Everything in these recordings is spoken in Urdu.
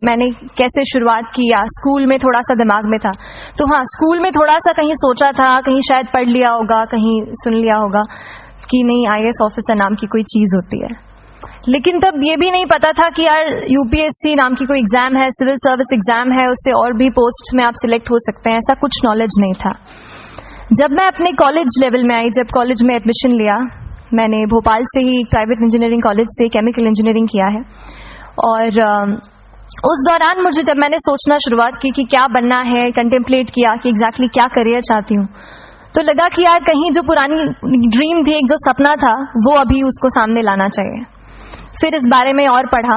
میں نے کیسے شروعات کی یا اسکول میں تھوڑا سا دماغ میں تھا. تو ہاں اسکول میں تھوڑا سا کہیں سوچا تھا, کہیں شاید پڑھ لیا ہوگا, کہیں سن لیا ہوگا کہ نہیں آئی ایس آفیسر نام کی کوئی چیز ہوتی ہے. لیکن تب یہ بھی نہیں پتا تھا کہ یار یو پی ایس سی نام کی کوئی ایگزام ہے, سول سروس ایگزام ہے, اس سے اور بھی پوسٹ میں آپ سلیکٹ ہو سکتے ہیں. ایسا کچھ نالج نہیں تھا. جب میں اپنے کالج لیول میں آئی, جب کالج میں ایڈمیشن لیا, میں نے بھوپال سے ہی پرائیویٹ انجینئرنگ کالج سے کیمیکل انجینئرنگ کیا ہے. اور اس دوران مجھے جب میں نے سوچنا شروعات کی کہ کیا بننا ہے, کنٹمپلیٹ کیا کہ ایگزیکٹلی کیا کریئر چاہتی ہوں, تو لگا کہ یار کہیں جو پرانی ڈریم تھی, ایک جو سپنا تھا, وہ ابھی اس کو سامنے لانا چاہیے. پھر اس بارے میں اور پڑھا,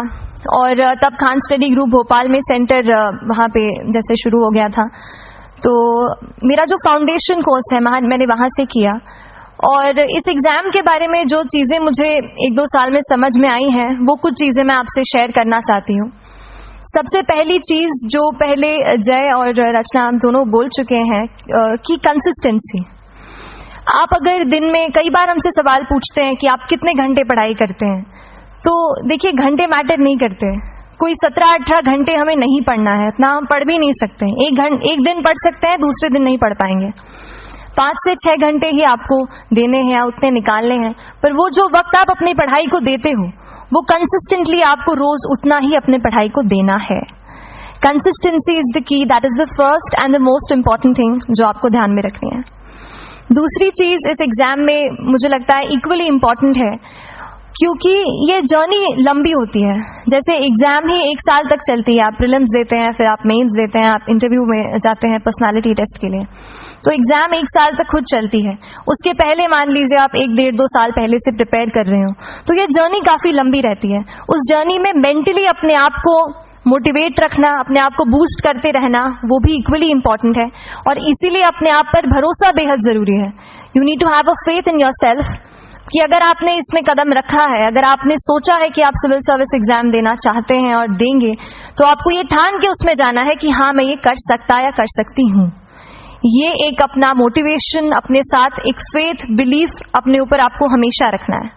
اور تب خان اسٹڈی گروپ بھوپال میں سینٹر وہاں پہ جیسے شروع ہو گیا تھا, تو میرا جو فاؤنڈیشن کورس ہے میں نے وہاں سے کیا. اور اس ایگزام کے بارے میں جو چیزیں مجھے 1-2 سال میں سمجھ میں آئی ہیں, وہ کچھ چیزیں میں آپ سے شیئر کرنا چاہتی ہوں. سب سے پہلی چیز جو پہلے جے اور رچنا ہم دونوں بول چکے ہیں کہ کنسسٹنسی. آپ اگر دن میں کئی بار ہم سے سوال پوچھتے ہیں کہ آپ کتنے گھنٹے پڑھائی کرتے ہیں, تو دیکھیے گھنٹے میٹر نہیں کرتے. کوئی 17-18 گھنٹے ہمیں نہیں پڑھنا ہے, اتنا ہم پڑھ بھی نہیں سکتے. ایک دن پڑھ سکتے ہیں, دوسرے دن نہیں پڑھ پائیں گے. 5 سے 6 گھنٹے ہی آپ کو دینے ہیں, اتنے نکالنے ہیں. پر وہ جو وقت آپ اپنی پڑھائی کو دیتے ہو, وہ کنسسٹنٹلی آپ کو روز اتنا ہی اپنے پڑھائی کو دینا ہے. کنسسٹنسی از دا کی, that is the first and the most important thing جو آپ کو دھیان میں رکھنی ہے. دوسری چیز اس ایگزام میں مجھے لگتا ہے ایکولی امپورٹنٹ ہے, کیونکہ یہ جرنی لمبی ہوتی ہے. جیسے ایگزام ہی 1 سال تک چلتی ہے, آپ پریلمز دیتے ہیں, پھر آپ مینز دیتے ہیں, آپ انٹرویو میں جاتے ہیں پرسنالٹی ٹیسٹ کے لیے. تو ایگزام 1 سال تک خود چلتی ہے. اس کے پہلے مان لیجیے آپ 1-1.5-2 سال پہلے سے پریپیئر کر رہے ہوں, تو یہ جرنی کافی لمبی رہتی ہے. اس جرنی میں مینٹلی اپنے آپ کو موٹیویٹ رکھنا, اپنے آپ کو بوسٹ کرتے رہنا, وہ بھی ایکولی امپورٹنٹ ہے. اور اسی لیے اپنے آپ پر بھروسہ بے حد ضروری ہے. You need to have a faith in yourself کہ اگر آپ نے اس میں قدم رکھا ہے, اگر آپ نے سوچا ہے کہ آپ سول سروس ایگزام دینا چاہتے ہیں اور دیں گے, تو آپ کو یہ ٹھان کے اس میں جانا ہے کہ ہاں میں یہ کر سکتا یا کر سکتی ہوں. یہ ایک اپنا موٹیویشن, اپنے ساتھ ایک فیتھ, بلیف اپنے اوپر آپ کو ہمیشہ رکھنا ہے.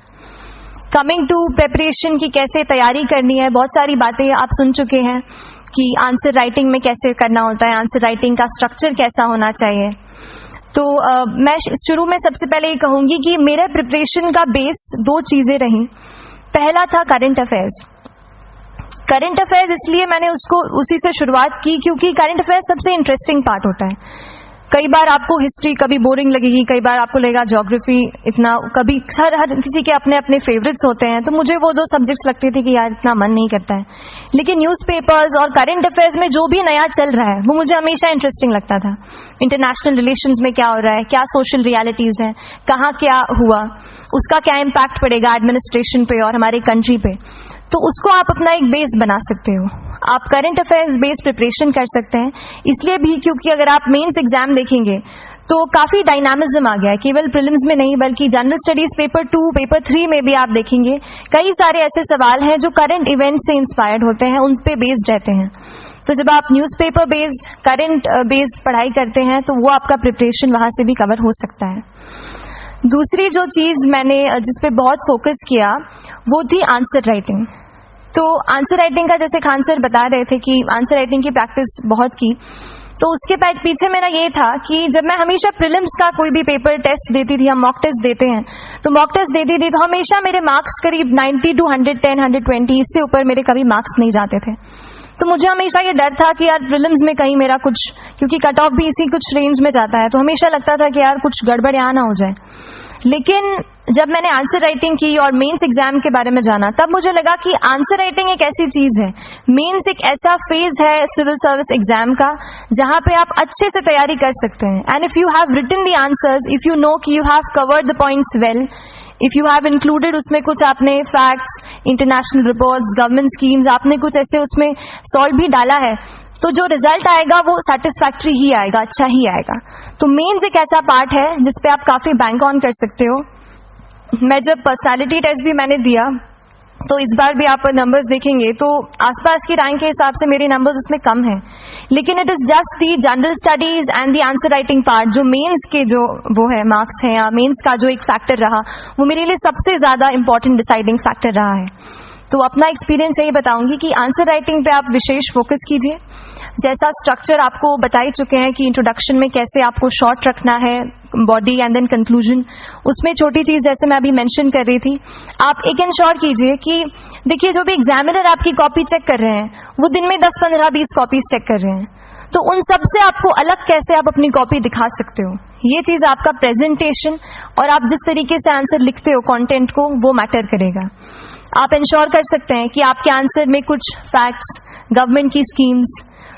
کمنگ ٹو پریپریشن کی کیسے تیاری کرنی ہے, بہت ساری باتیں آپ سن چکے ہیں کہ آنسر رائٹنگ میں کیسے کرنا ہوتا ہے, آنسر رائٹنگ کا اسٹرکچر کیسا ہونا چاہیے. تو میں شروع میں سب سے پہلے یہ کہوں گی کہ میرے پریپریشن کا بیس 2 چیزیں رہیں. پہلا تھا کرنٹ افیئرز. کرنٹ افیئرز اس لیے میں نے اسی سے شروعات کی کیونکہ کرنٹ افیئرز سب سے انٹرسٹنگ پارٹ ہوتا ہے. کئی بار آپ کو ہسٹری کبھی بورنگ لگے گی, کئی بار آپ کو لگے گا جیوگرافی اتنا, کبھی ہر کسی کے اپنے اپنے فیوریٹس ہوتے ہیں. تو مجھے وہ 2 سبجیکٹس لگتی تھی کہ یار اتنا من نہیں کرتا ہے. لیکن نیوز پیپرز اور کرنٹ افیئرز میں جو بھی نیا چل رہا ہے وہ مجھے ہمیشہ انٹرسٹنگ لگتا تھا. انٹرنیشنل ریلیشنز میں کیا ہو رہا ہے, کیا سوشل ریالٹیز ہیں, کہاں کیا ہوا, اس کا کیا امپیکٹ پڑے گا ایڈمنسٹریشن پہ اور ہماری کنٹری پہ. تو اس کو آپ اپنا ایک بیس بنا سکتے ہو. آپ کرنٹ افیئرز بیس پریپریشن کر سکتے ہیں. اس لیے بھی کیونکہ اگر آپ مینس ایگزام دیکھیں گے تو کافی ڈائنامزم آ گیا ہے, کیول پریلمز میں نہیں بلکہ جنرل اسٹڈیز پیپر 2, پیپر 3 میں بھی آپ دیکھیں گے کئی سارے ایسے سوال ہیں جو کرنٹ ایونٹ سے انسپائرڈ ہوتے ہیں, ان پہ بیسڈ رہتے ہیں. تو جب آپ news paper based, current based پڑھائی کرتے ہیں تو وہ آپ کا پریپریشن وہاں سے بھی کور ہو سکتا ہے. دوسری جو چیز میں نے جس پہ بہت فوکس کیا وہ تھی آنسر رائٹنگ. تو آنسر رائٹنگ کا جیسے خان سر بتا رہے تھے کہ آنسر رائٹنگ کی پریکٹس بہت کی, تو اس کے پیچھے میرا یہ تھا کہ جب میں ہمیشہ پریلمز کا کوئی بھی پیپر ٹیسٹ دیتی تھی, ہم موک ٹیسٹ دیتے ہیں, تو موک ٹیسٹ دیتی تھی تو ہمیشہ میرے مارکس قریب 90 to 110, 120, اس سے اوپر میرے کبھی مارکس نہیں جاتے تھے. تو مجھے ہمیشہ یہ ڈر تھا کہ یار پریلمز میں کہیں میرا کچھ, کیونکہ کٹ آف بھی اسی کچھ رینج میں جاتا ہے, تو ہمیشہ لگتا تھا کہ یار کچھ گڑبڑ یہاں نہ ہو جائے. لیکن جب میں نے آنسر رائٹنگ کی اور مینس ایگزام کے بارے میں جانا, تب مجھے لگا کہ آنسر رائٹنگ ایک ایسی چیز ہے, مینس ایک ایسا فیز ہے سول سروس ایگزام کا جہاں پہ آپ اچھے سے تیاری کر سکتے ہیں. And if you have written the answers, if you know کہ you have covered the points well, if you have included اس میں کچھ آپ نے facts, international reports, government schemes, آپ نے کچھ ایسے اس میں سالو بھی ڈالا ہے, تو جو ریزلٹ آئے گا وہ سیٹسفیکٹری ہی آئے گا, اچھا ہی آئے گا. تو مینس ایک ایسا پارٹ ہے جس پہ آپ کافی بینک آن کر سکتے ہو. میں جب پرسنالٹی ٹیسٹ بھی میں نے دیا تو اس بار بھی آپ نمبرز دیکھیں گے تو آس پاس کی رینک کے حساب سے میرے نمبرز اس میں کم ہیں, لیکن it is just the general studies and the answer writing part, جو مینس کے جو وہ ہے مارکس ہیں یا مینس کا جو ایک فیکٹر رہا, وہ میرے لیے سب سے زیادہ امپورٹنٹ ڈیسائڈنگ فیکٹر رہا ہے. تو اپنا ایکسپیرینس یہی بتاؤں گی کہ آنسر رائٹنگ پہ آپ وشیش فوکس کیجیے. جیسا اسٹرکچر آپ کو بتا ہی چکے ہیں کہ انٹروڈکشن میں کیسے آپ کو شارٹ رکھنا ہے, باڈی اینڈ دین کنکلوژن. اس میں چھوٹی چیز جیسے میں ابھی مینشن کر رہی تھی, آپ ایک انشور کیجیے کہ دیکھیے جو بھی ایگزامینر آپ کی کاپی چیک کر رہے ہیں وہ دن میں 10, 15, 20 کاپیز چیک کر رہے ہیں, تو ان سب سے آپ کو الگ کیسے آپ اپنی کاپی دکھا سکتے ہو. یہ چیز آپ کا پریزنٹیشن اور آپ جس طریقے سے آنسر لکھتے ہو کانٹینٹ کو, وہ میٹر کرے گا. آپ انشور کر سکتے ہیں کہ آپ کے آنسر میں کچھ فیکٹس, گورنمنٹ کی اسکیمز,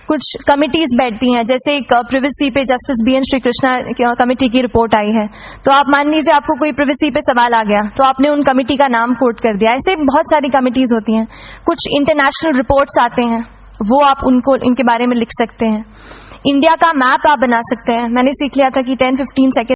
کچھ کمیٹیز بیٹھتی ہیں, جیسے ایک پریویسی پہ justice B N Srikrishna committee کی رپورٹ آئی ہے, تو آپ مان لیجیے آپ کو کوئی پریویسی پہ سوال آ گیا تو آپ نے ان کمیٹی کا نام کوٹ کر دیا. ایسے بہت ساری کمیٹیز ہوتی ہیں. کچھ انٹرنیشنل رپورٹس آتے ہیں, وہ آپ ان کے بارے میں لکھ سکتے ہیں. انڈیا کا میپ آپ بنا سکتے ہیں. میں نے سیکھ لیا تھا کہ 10-15 سیکنڈ